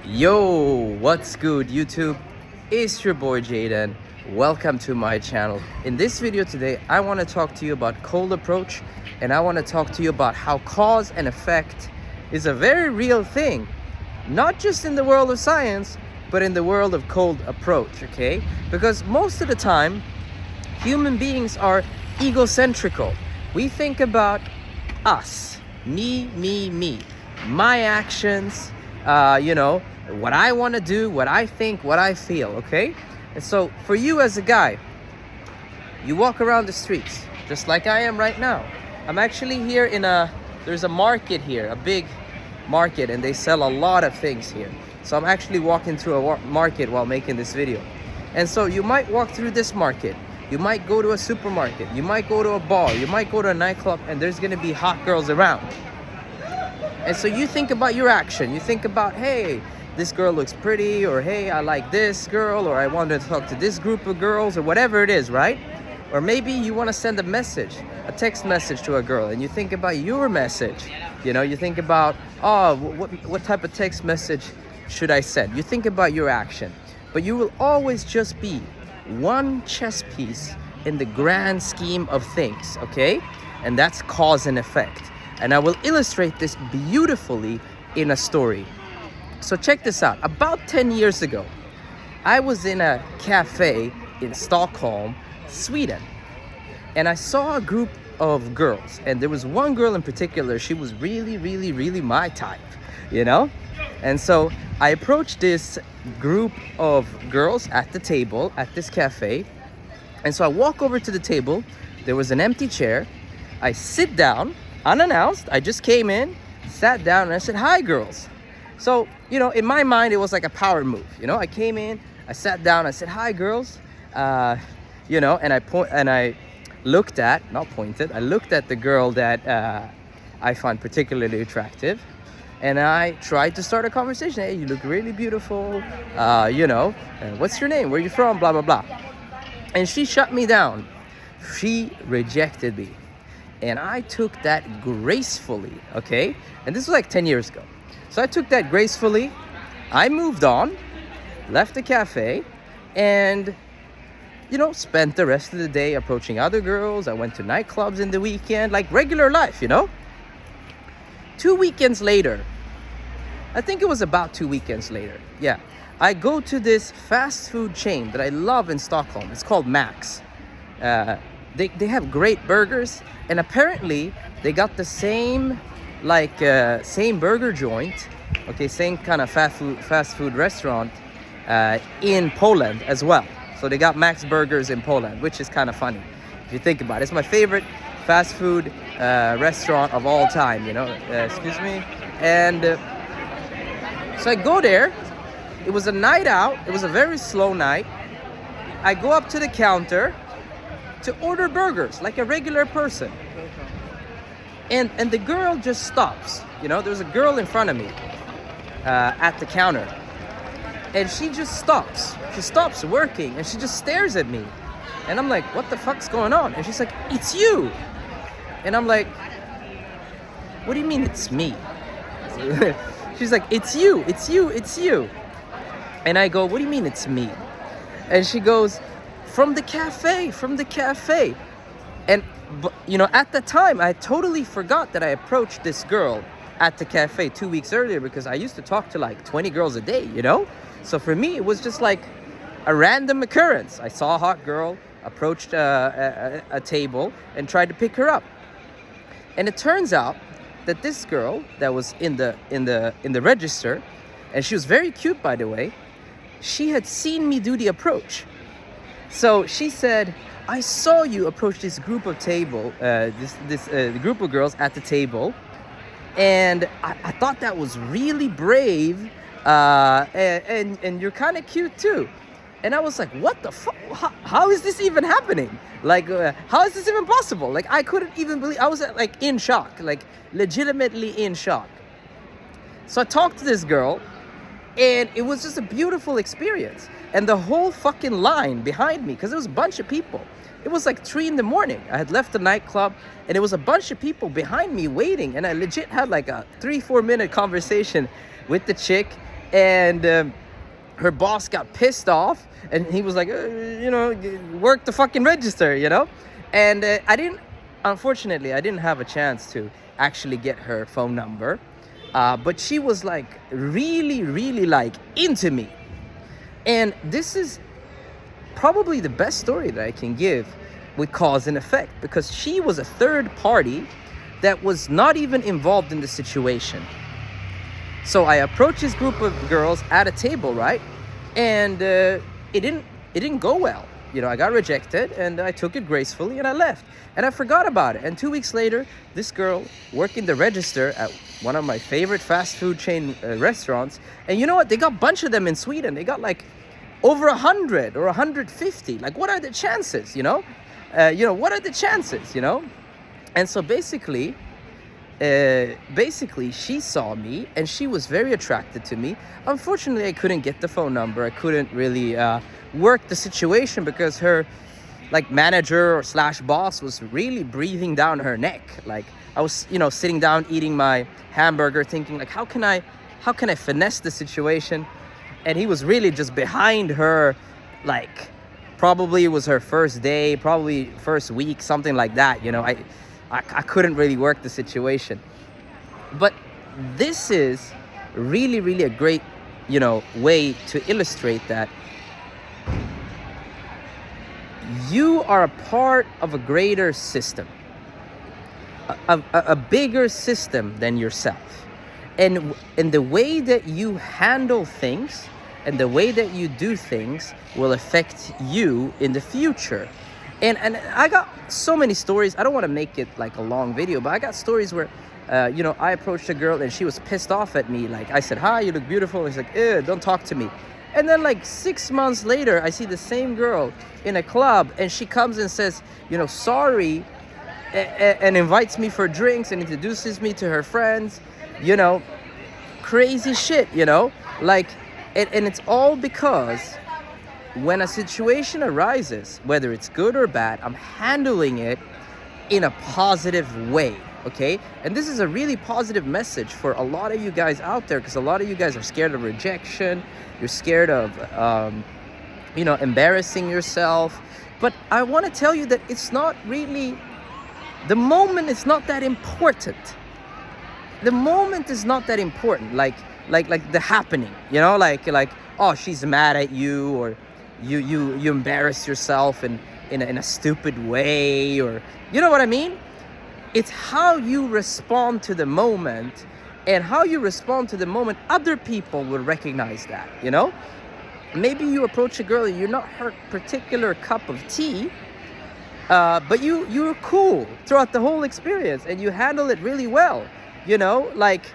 Yo, what's good YouTube? It's your boy Jaden. Welcome to my channel. In this video today, I want to talk to you about cold approach, and I want to talk to you about how cause and effect is a very real thing, not just in the world of science, but in the world of cold approach, okay? Because most of the time, human beings are egocentrical. We think about us, me, my actions, what I want to do, what I think, what I feel, okay? And so for you as a guy, you walk around the streets just like I am right now. I'm actually here there's a market here, a big market, and they sell a lot of things here. So I'm actually walking to a market while making this video. And so you might walk through this market, you might go to a supermarket, you might go to a bar, you might go to a nightclub, and there's gonna be hot girls around. And so you think about your action. You think about, hey, this girl looks pretty, or hey, I like this girl, or I want to talk to this group of girls, or whatever it is, right? Or maybe you want to send a message, a text message to a girl, and you think about your message. You think about, what type of text message should I send? You think about your action. But you will always just be one chess piece in the grand scheme of things, okay? And that's cause and effect. And I will illustrate this beautifully in a story. So check this out. About 10 years ago, I was in a cafe in Stockholm, Sweden. And I saw a group of girls. And there was one girl in particular, she was really my type, And so I approached this group of girls at the table at this cafe. And so I walk over to the table. There was an empty chair. I sit down, unannounced. I just came in, sat down, and I said, "Hi, girls." So, in my mind, it was like a power move. I came in, I sat down, I said, "Hi, girls." And I looked at the girl that I find particularly attractive. And I tried to start a conversation. "Hey, you look really beautiful. What's your name? Where are you from? Blah, blah, blah." And she shut me down. She rejected me. And I took that gracefully, okay? And this was like 10 years ago. So I took that gracefully. I moved on, left the cafe, and, spent the rest of the day approaching other girls. I went to nightclubs in the weekend, like regular life, 2 weekends later, I think it was about 2 weekends later, yeah, I go to this fast food chain that I love in Stockholm. It's called Max. They have great burgers, and apparently they got the same burger joint, okay, same kind of fast food restaurant in Poland as well. So they got Max Burgers in Poland, which is kind of funny if you think about it. It's my favorite fast food restaurant of all time, excuse me. And so I go there. It was a night out. It was a very slow night. I go up to the counter to order burgers like a regular person. And the girl just stops. There's a girl in front of me at the counter. And she just stops. She stops working and she just stares at me. And I'm like, "What the fuck's going on?" And she's like, "It's you." And I'm like, "What do you mean it's me?" She's like, "It's you, it's you, it's you." And I go, "What do you mean it's me?" And she goes, from the cafe. And at the time, I totally forgot that I approached this girl at the cafe 2 weeks earlier, because I used to talk to like 20 girls a day, So for me, it was just like a random occurrence. I saw a hot girl, approached a table, and tried to pick her up. And it turns out that this girl that was in the register, and she was very cute, by the way, she had seen me do the approach. So she said, "I saw you approach this group of group of girls at the table, and I thought that was really brave, and you're kind of cute too." And I was like, "What the fuck? How is this even happening? Like, how is this even possible?" Like, I couldn't even believe. I was in shock, like legitimately in shock. So I talked to this girl, and it was just a beautiful experience. And the whole fucking line behind me, because there was a bunch of people. It was like 3 in the morning. I had left the nightclub, and it was a bunch of people behind me waiting. And I legit had like a 3-4 minute conversation with the chick And her boss got pissed off, and he was like, work the fucking register, And unfortunately, I didn't have a chance to actually get her phone number. But she was like really, really like into me. And this is probably the best story that I can give with cause and effect, because she was a third party that was not even involved in the situation. So I approached this group of girls at a table, right? And it didn't go well. I got rejected, and I took it gracefully, and I left. And I forgot about it. And 2 weeks later, this girl working the register at one of my favorite fast food chain restaurants. And you know what? They got a bunch of them in Sweden. They got like over 100 or 150. Like, what are the chances, what are the chances, And so basically, she saw me, and she was very attracted to me. Unfortunately, I couldn't get the phone number. I couldn't really work the situation, because her like manager or slash boss was really breathing down her neck. Like, I was sitting down eating my hamburger, thinking like, how can I finesse the situation? And he was really just behind her, like probably it was her first day, probably first week, something like that. I couldn't really work the situation. But this is really, really a great, way to illustrate that you are a part of a greater system, a bigger system than yourself. And the way that you handle things and the way that you do things will affect you in the future. And I got so many stories. I don't want to make it like a long video, but I got stories where, I approached a girl and she was pissed off at me. Like, I said, hi, you look beautiful. And she's like, ew, don't talk to me. And then like 6 months later, I see the same girl in a club, and she comes and says, sorry, and invites me for drinks and introduces me to her friends, crazy shit, like, and it's all because when a situation arises, whether it's good or bad, I'm handling it in a positive way, okay? And this is a really positive message for a lot of you guys out there, because a lot of you guys are scared of rejection. You're scared of, embarrassing yourself. But I want to tell you that it's not really, the moment is not that important. The moment is not that important, like the happening, like, oh, she's mad at you, or you embarrass yourself in a stupid way, or you know what I mean? It's how you respond to the moment, and how you respond to the moment, other people will recognize that, Maybe you approach a girl and you're not her particular cup of tea, but you're cool throughout the whole experience, and you handle it really well, like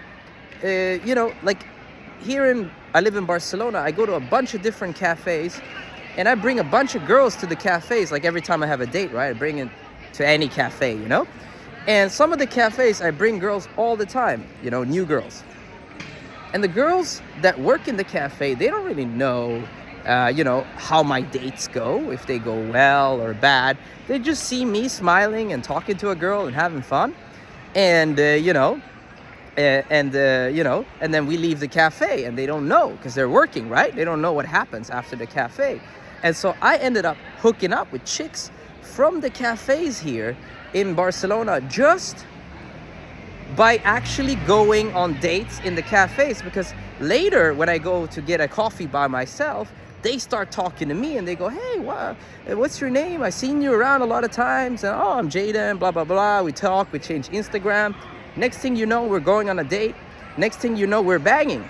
here I live in Barcelona. I go to a bunch of different cafes, and I bring a bunch of girls to the cafes. Like, every time I have a date, right, I bring it to any cafe, And some of the cafes, I bring girls all the time, new girls. And the girls that work in the cafe, they don't really know, how my dates go, if they go well or bad. They just see me smiling and talking to a girl and having fun. And, and then we leave the cafe, and they don't know, because they're working, right? They don't know what happens after the cafe. And so I ended up hooking up with chicks from the cafes here in Barcelona, just by actually going on dates in the cafes. Because later, when I go to get a coffee by myself, they start talking to me, and they go, hey, what's your name? I've seen you around a lot of times. And, oh, I'm Jaden, blah, blah, blah. We talk, we change Instagram. Next thing you know, we're going on a date. Next thing you know, we're banging.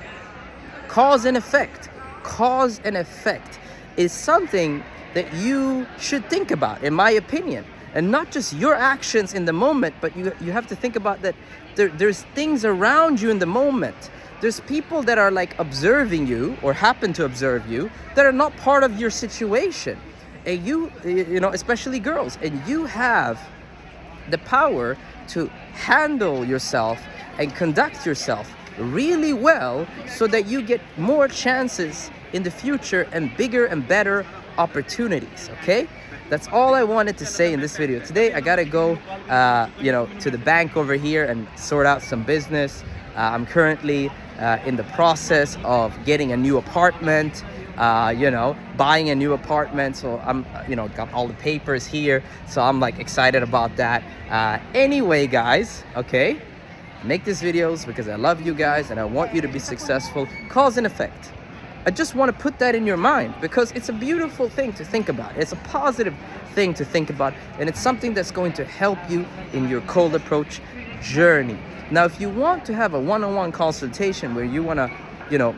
Cause and effect. Cause and effect is something that you should think about, in my opinion. And not just your actions in the moment, but you have to think about that there's things around you in the moment. There's people that are like observing you, or happen to observe you, that are not part of your situation. And you especially girls, and you have the power to handle yourself and conduct yourself really well, so that you get more chances in the future and bigger and better opportunities, okay? That's all I wanted to say in this video. Today, I gotta go, to the bank over here and sort out some business. I'm currently in the process of getting a new apartment, buying a new apartment. So I'm, got all the papers here. So I'm like excited about that. Anyway, guys, okay, make these videos because I love you guys and I want you to be successful. Cause and effect. I just want to put that in your mind because it's a beautiful thing to think about. It's a positive thing to think about, and it's something that's going to help you in your cold approach journey. Now, if you want to have a one-on-one consultation where you want to,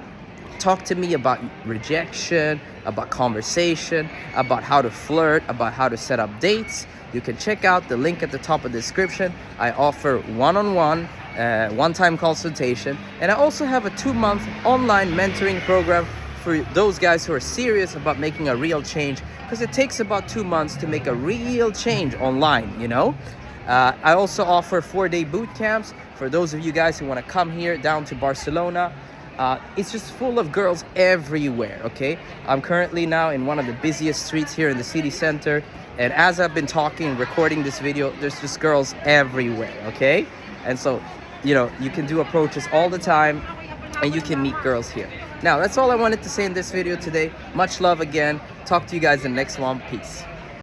talk to me about rejection, about conversation, about how to flirt, about how to set up dates, you can check out the link at the top of the description. I offer one-on-one, one-time consultation, and I also have a 2-month online mentoring program for those guys who are serious about making a real change, because it takes about 2 months to make a real change online, I also offer 4-day boot camps for those of you guys who want to come here down to Barcelona. It's just full of girls everywhere, okay? I'm currently now in one of the busiest streets here in the city center, and as I've been talking and recording this video, there's just girls everywhere, okay? And so, you can do approaches all the time, and you can meet girls here. Now, that's all I wanted to say in this video today. Much love again. Talk to you guys in the next one. Peace.